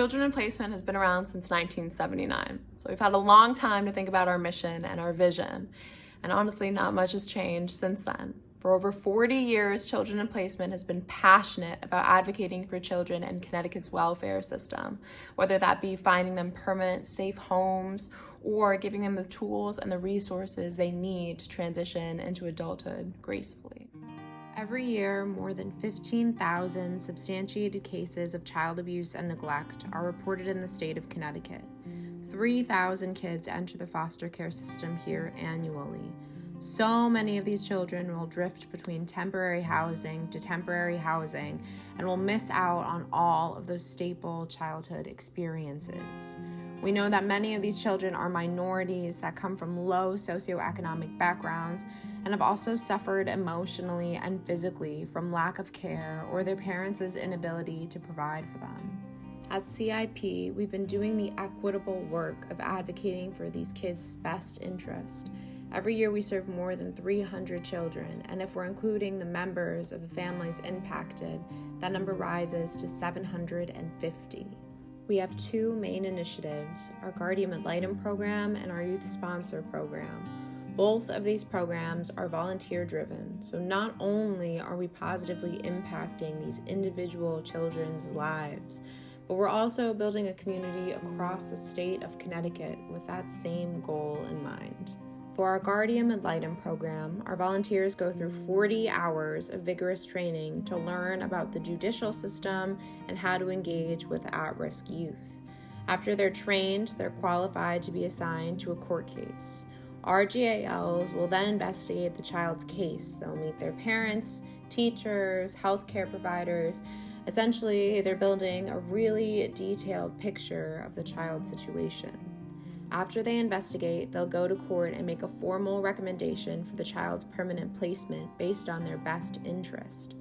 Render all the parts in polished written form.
Children in Placement has been around since 1979, so we've had a long time to think about our mission and our vision, and honestly, not much has changed since then. For over 40 years, Children in Placement has been passionate about advocating for children in Connecticut's welfare system, whether that be finding them permanent, safe homes or giving them the tools and the resources they need to transition into adulthood gracefully. Every year, more than 15,000 substantiated cases of child abuse and neglect are reported in the state of Connecticut. 3,000 kids enter the foster care system here annually. So many of these children will drift between temporary housing to temporary housing and will miss out on all of those staple childhood experiences. We know that many of these children are minorities that come from low socioeconomic backgrounds and have also suffered emotionally and physically from lack of care or their parents' inability to provide for them. At CIP, we've been doing the equitable work of advocating for these kids' best interest. Every year we serve more than 300 children, and if we're including the members of the families impacted, that number rises to 750. We have two main initiatives, our Guardian Ad Litem program and our Youth Sponsor program. Both of these programs are volunteer-driven, so not only are we positively impacting these individual children's lives, but we're also building a community across the state of Connecticut with that same goal in mind. For our Guardian Ad Litem program, our volunteers go through 40 hours of vigorous training to learn about the judicial system and how to engage with at-risk youth. After they're trained, they're qualified to be assigned to a court case. Our GALs will then investigate the child's case. They'll meet their parents, teachers, healthcare providers. Essentially, they're building a really detailed picture of the child's situation. After they investigate, they'll go to court and make a formal recommendation for the child's permanent placement based on their best interest.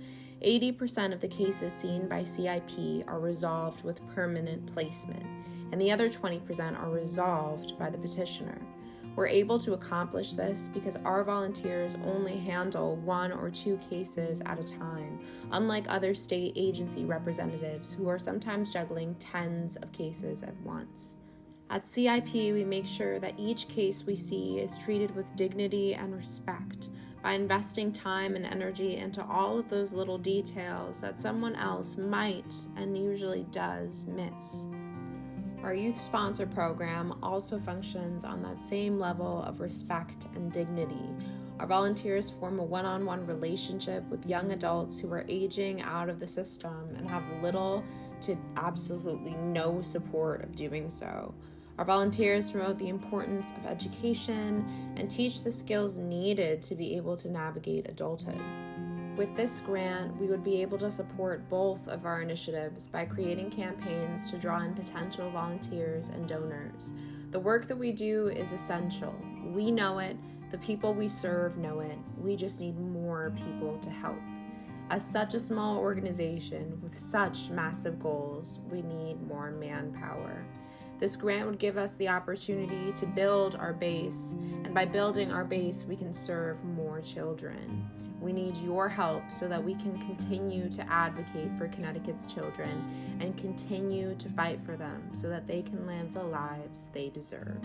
80% of the cases seen by CIP are resolved with permanent placement, and the other 20% are resolved by the petitioner. We're able to accomplish this because our volunteers only handle 1 or 2 cases at a time, unlike other state agency representatives who are sometimes juggling tens of cases at once. At CIP, we make sure that each case we see is treated with dignity and respect by investing time and energy into all of those little details that someone else might and usually does miss. Our Youth Sponsor program also functions on that same level of respect and dignity. Our volunteers form a one-on-one relationship with young adults who are aging out of the system and have little to absolutely no support of doing so. Our volunteers promote the importance of education and teach the skills needed to be able to navigate adulthood. With this grant, we would be able to support both of our initiatives by creating campaigns to draw in potential volunteers and donors. The work that we do is essential. We know it, the people we serve know it, we just need more people to help. As such a small organization with such massive goals, we need more manpower. This grant would give us the opportunity to build our base, and by building our base, we can serve more children. We need your help so that we can continue to advocate for Connecticut's children and continue to fight for them so that they can live the lives they deserve.